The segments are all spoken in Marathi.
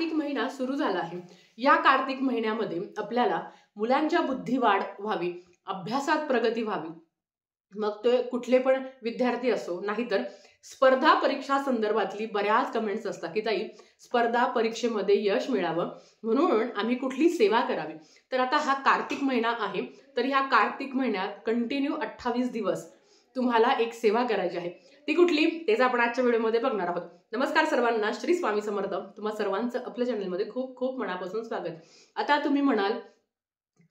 कार्तिक महिना सुरू झाला आहे। या कार्तिक महिन्यामध्ये आपल्याला मुलांच्या बुद्धिवाढ व्हावी, अभ्यासात प्रगती व्हावी, मग ते कुठले पण विद्यार्थी असो, नाहीतर स्पर्धा परीक्षा संदर्भातली बऱ्याच कमेंट्स असतात की ताई स्पर्धा परीक्षेमध्ये यश मिळावं म्हणून आम्ही कुठली सेवा करावी। तर आता हा कार्तिक महिना आहे, तर ह्या कार्तिक महिन्यात कंटिन्यू 28 दिवस तुम्हाला एक सेवा करायची आहे। ती कुठली तेच आपण आजच्या व्हिडिओमध्ये बघणार आहोत। नमस्कार सर्वांना, श्री स्वामी समर्थ। तुम्हा सर्वांचं आपल्या चॅनलमध्ये खूप खूप मनापासून स्वागत। आता तुम्ही म्हणाल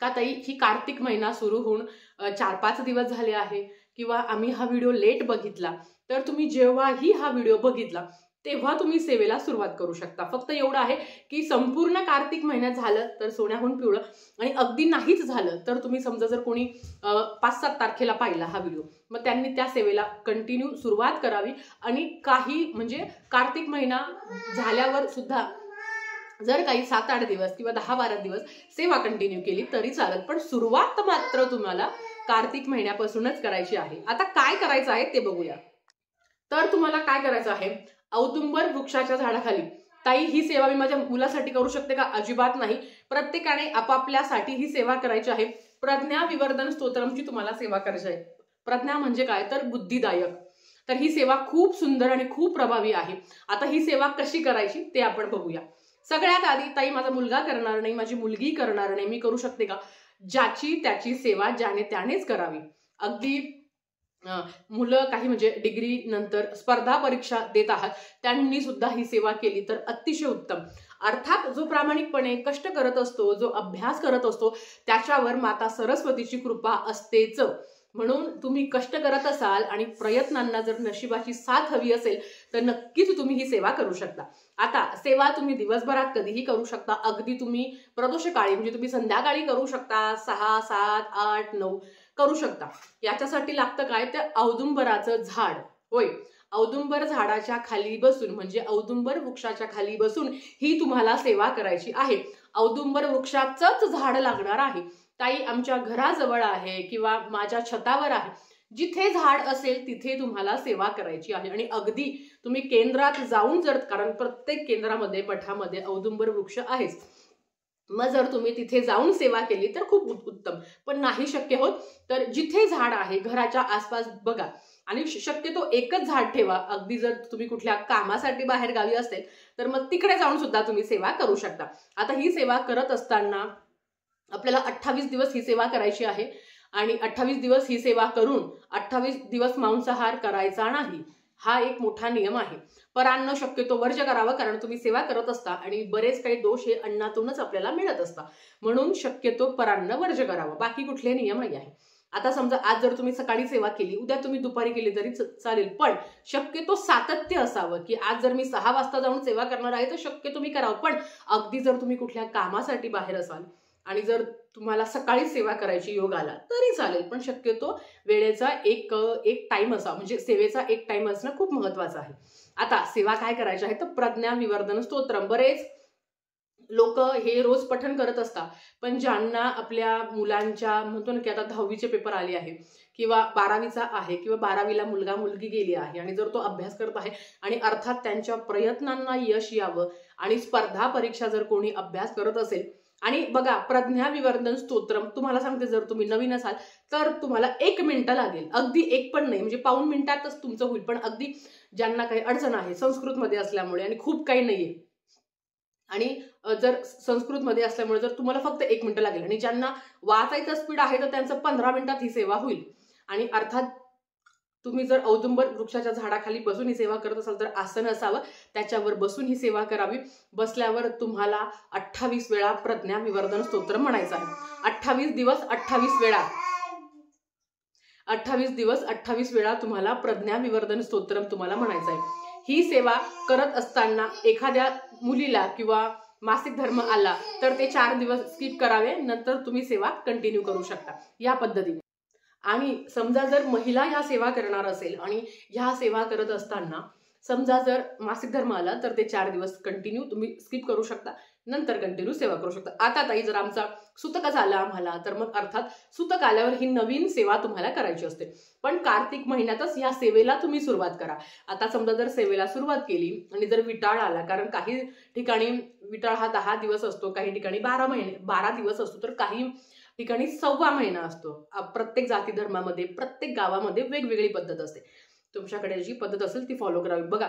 का ताई ही कार्तिक महिना सुरू होऊन 4-5 दिवस झाले आहे किंवा आम्ही हा व्हिडिओ लेट बघितला, तर तुम्ही जेव्हाही हा व्हिडिओ बघितला तेव्हा तुम्ही सेवेला सुरुवात करू शकता। फक्त एवढं आहे की संपूर्ण कार्तिक महिन्यात झालं तर सोन्याहून पिवळं, आणि अगदी नाहीच झालं तर तुम्ही समजा जर कोणी 5-7 तारखेला पाहिला हा व्हिडिओ, मग त्यांनी त्या सेवेला कंटिन्यू सुरुवात करावी। आणि काही म्हणजे कार्तिक महिना झाल्यावर सुद्धा जर काही 7-8 दिवस किंवा 10-12 दिवस सेवा कंटिन्यू केली तरी चालेल, पण सुरुवात मात्र तुम्हाला कार्तिक महिन्यापासूनच करायची आहे। आता काय करायचं आहे ते बघूया। तर तुम्हाला काय करायचं आहे, औदुंबर वृक्षाच्या झाडाखाली, ताई ही सेवा मी माझ्या मुलासाठी करू शकते का? अजिबात नाही। प्रत्येकाने आपापल्यासाठी ही सेवा करायची आहे। प्रज्ञा विवर्धन स्तोत्रमची तुम्हाला सेवा करायची आहे। प्रज्ञा म्हणजे काय तर बुद्धिदायक। तर ही सेवा खूप सुंदर आणि खूप प्रभावी आहे। आता ही सेवा कशी करायची ते आपण बघूया। सगळ्यात आधी ताई माझा मुलगा करणार नाही, माझी मुलगी करणार नाही, मी करू शकते का? ज्याची त्याची सेवा ज्याने त्यानेच करावी। अगदी मुलं काही म्हणजे डिग्री नंतर स्पर्धा परीक्षा देत आहात त्यांनी सुद्धा ही सेवा केली तर अतिशय उत्तम। अर्थात जो प्रामाणिकपणे कष्ट करत असतो, जो अभ्यास करत असतो, त्याच्यावर माता सरस्वतीची कृपा असतेच। म्हणून तुम्ही कष्ट करत असाल आणि प्रयत्नांना जर नशिबाची साथ हवी असेल तर नक्कीच तुम्ही ही सेवा करू शकता। आता सेवा तुम्ही दिवसभरात कधीही करू शकता। अगदी तुम्ही प्रदोषकाळी म्हणजे तुम्ही संध्याकाळी करू शकता, 6, 7, 8, 9 करू शकता। याच्यासाठी लागतं काय तर औदुंबराचं झाड। होय, औदुंबर झाडाच्या खाली बसून म्हणजे औदुंबर वृक्षाच्या खाली बसून ही तुम्हाला सेवा करायची आहे। औदुंबर वृक्षाचंच झाड लागणार आहे। ताई आमच्या घराजवळ आहे किंवा माझ्या छतावर आहे, जिथे झाड असेल तिथे तुम्हाला सेवा करायची आहे। आणि अगदी तुम्ही केंद्रात जाऊन जर, कारण प्रत्येक केंद्रामध्ये मठामध्ये औदुंबर वृक्ष आहेच, मग जर तुम्ही तिथे जाऊन सेवा केली तर खूप उत्तम। पण नाही शक्य होत तर जिथे झाड आहे घराच्या आसपास बघा, आणि शक्यतो एकच झाड ठेवा। अगदी जर तुम्ही कुठल्या कामासाठी बाहेर गावी असेल तर मग तिकडे जाऊन सुद्धा तुम्ही सेवा करू शकता। आता ही सेवा करत असताना आपल्याला 28 दिवस ही सेवा करायची आहे आणि 28 दिवस ही सेवा करून 28 दिवस मांसाहार करायचा नाही, हा एक मोठा नियम आहे। परान्न शक्यतो वर्ज्य करावं, कारण तुम्ही सेवा करत असता आणि बरेच काही दोष हे अन्नातूनच आपल्याला मिळत असतात, म्हणून शक्यतो परान्न वर्ज्य करावं, बाकी कुठले नियम नाही आहे। आता समजा आज जर तुम्ही सकाळी सेवा केली, उद्या तुम्ही दुपारी केली तरी चालेल, पण शक्यतो सातत्य असावं की आज जर मी 6 वाजता जाऊन सेवा करणार आहे तर शक्य तुम्ही करावं। पण अगदी जर तुम्ही कुठल्या कामासाठी बाहेर असाल आणि जर तुम्हाला सकाळी सेवा करायची योग आला तरी चालेल, पण शक्यतो वेळेचा एक टाइम असा, म्हणजे सेवेचा एक टाइम असणं खूप महत्वाचं आहे। आता सेवा काय करायची आहे तर प्रज्ञा विवर्धन स्तोत्रम। बरेच लोक हे रोज पठण करत असतात, पण ज्यांना आपल्या मुलांच्या म्हणतो ना की आता 10वीचे पेपर आले आहे किंवा 12वीचा आहे किंवा 12वीला मुलगा मुलगी गेली आहे आणि जर तो अभ्यास करत आहे आणि अर्थात त्यांच्या प्रयत्नांना यश यावं आणि स्पर्धा परीक्षा जर कोणी अभ्यास करत असेल, आणि बघा प्रज्ञा विवर्धन स्तोत्रम तुम्हाला सांगते, जर तुम्ही नवीन असाल तर तुम्हाला 1 मिनिट लागेल, अगदी 1 पण नाही, म्हणजे पाऊण मिनिटातच तुमचं होईल। पण अगदी ज्यांना काही अडचण आहे संस्कृतमध्ये असल्यामुळे आणि खूप काही नाहीये, आणि जर संस्कृतमध्ये असल्यामुळे जर तुम्हाला फक्त 1 मिनिट लागेल, आणि ज्यांना वाचायचं स्पीड आहे तर त्यांचं 15 मिनिटात ही सेवा होईल। आणि अर्थात तुम्ही जर औदुंबर वृक्षाच्या झाडाखाली बसून ही सेवा करत असाल तर आसन असावं, त्याच्यावर बसून ही सेवा करावी। बसल्यावर तुम्हाला 28 वेळा प्रज्ञा विवर्धन स्तोत्र म्हणायचं आहे। 28 दिवस 28 वेळा, 28 दिवस 28 वेळा तुम्हाला प्रज्ञा विवर्धन स्तोत्रम तुम्हाला म्हणायचं आहे। ही सेवा करत असताना एखाद्या मुलीला किंवा मासिक धर्म आला तर ते 4 दिवस स्किप करावे, नंतर तुम्ही सेवा कंटिन्यू करू शकता या पद्धतीने। आणि समजा जर महिला ह्या सेवा करणार असेल आणि ह्या सेवा करत असताना समजा जर मासिक धर्म आला तर ते 4 दिवस कंटिन्यू तुम्ही स्किप करू शकता, नंतर कंटिन्यू सेवा करू शकता. आता ताई जर आमचा सुतक झाला आम्हाला, तर मग अर्थात सुतक आल्यावर ही नवीन सेवा तुम्हाला करायची असते. पण कार्तिक महिन्यातच ह्या सेवेला तुम्ही सुरुवात करा. आता समजा जर सेवेला सुरुवात केली आणि जर विटाळ आला, कारण काही ठिकाणी विटाळ हा 10 दिवस असतो, काही ठिकाणी 12 दिवस असतो, तर काही ठिकाणी 1.25 महिना असतो. प्रत्येक जाती धर्मामध्ये प्रत्येक गावामध्ये वेगवेगळी पद्धत असते. तुमच्याकडे जी पद्धत असेल ती फॉलो करावी. बघा,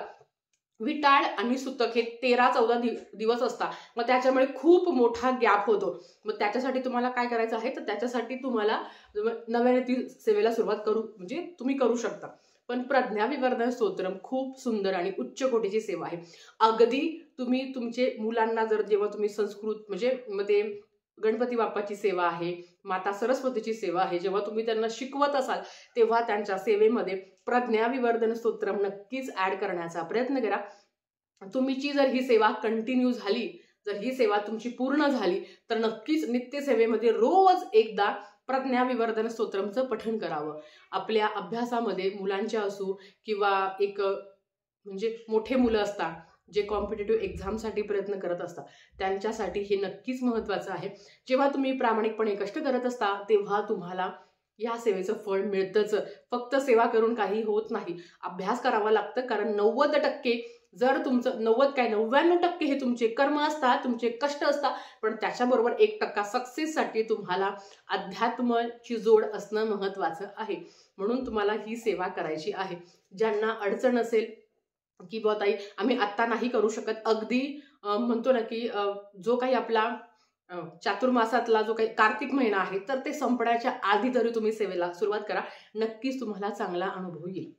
विटाळ आणि सुतक हे 13-14 दिवस असतात. मग त्याच्यामुळे खूप मोठा गॅप होतो. मग त्याच्यासाठी तुम्हाला काय करायचं आहे, तर त्याच्यासाठी तुम्हाला नव्याने ती सेवेला सुरुवात म्हणजे तुम्ही करू शकता. पण प्रज्ञाविवर्धन स्तोत्रम खूप सुंदर आणि उच्च कोटीची सेवा आहे. अगदी तुम्ही तुमचे मुलांना जर जेव्हा तुम्ही संस्कृत म्हणजे मग ते गणपती बाप्पाची सेवा आहे, माता सरस्वतीची सेवा आहे, जेव्हा तुम्ही त्यांना शिकवत असाल तेव्हा त्यांच्या सेवेमध्ये प्रज्ञाविवर्धन स्तोत्रम नक्कीच ऍड करण्याचा प्रयत्न करा. तुमची जर ही सेवा कंटिन्यू झाली, जर ही सेवा तुमची पूर्ण झाली, तर नक्कीच नित्य सेवेमध्ये रोज एकदा प्रज्ञाविवर्धन स्तोत्रमचं पठण करावं. आपल्या अभ्यासामध्ये मुलांच्या असू किंवा एक म्हणजे मोठे मुलं असतात जे कॉम्पिटेटिव्ह एक्झामसाठी प्रयत्न करत असतात, त्यांच्यासाठी हे नक्कीच महत्त्वाचं आहे. जेव्हा तुम्ही प्रामाणिकपणे कष्ट करत असता तेव्हा तुम्हाला या सेवेचं फळ मिळतंच. फक्त सेवा करून काही होत नाही, अभ्यास करावा लागतं. कारण 90% जर तुमचं 99% हे तुमचे कर्म असतात, तुमचे कष्ट असतात, पण त्याच्याबरोबर 1% सक्सेससाठी तुम्हाला अध्यात्माची जोड असणं महत्त्वाचं आहे. म्हणून तुम्हाला ही सेवा करायची आहे. ज्यांना अडचण असेल की बुवा ताई आम्ही आत्ता नाही करू शकत, अगदी म्हणतो ना की जो काही आपला चातुर्मासातला जो काही कार्तिक महिना आहे, तर ते संपण्याच्या आधी तरी तुम्ही सेवेला सुरुवात करा. नक्कीच तुम्हाला चांगला अनुभव येईल.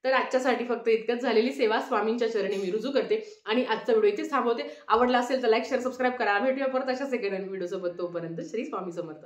तर आजच्यासाठी फक्त इतकंच. झालेली सेवा स्वामींच्या चरणी मी रुजू करते आणि आजचा व्हिडिओ इथेच थांबवते. आवडला असेल तर लाईक, शेअर, सबस्क्राईब करा. भेटूया परत अशा सेकंड व्हिडिओ सोबत. तोपर्यंत श्री स्वामी समर्थ.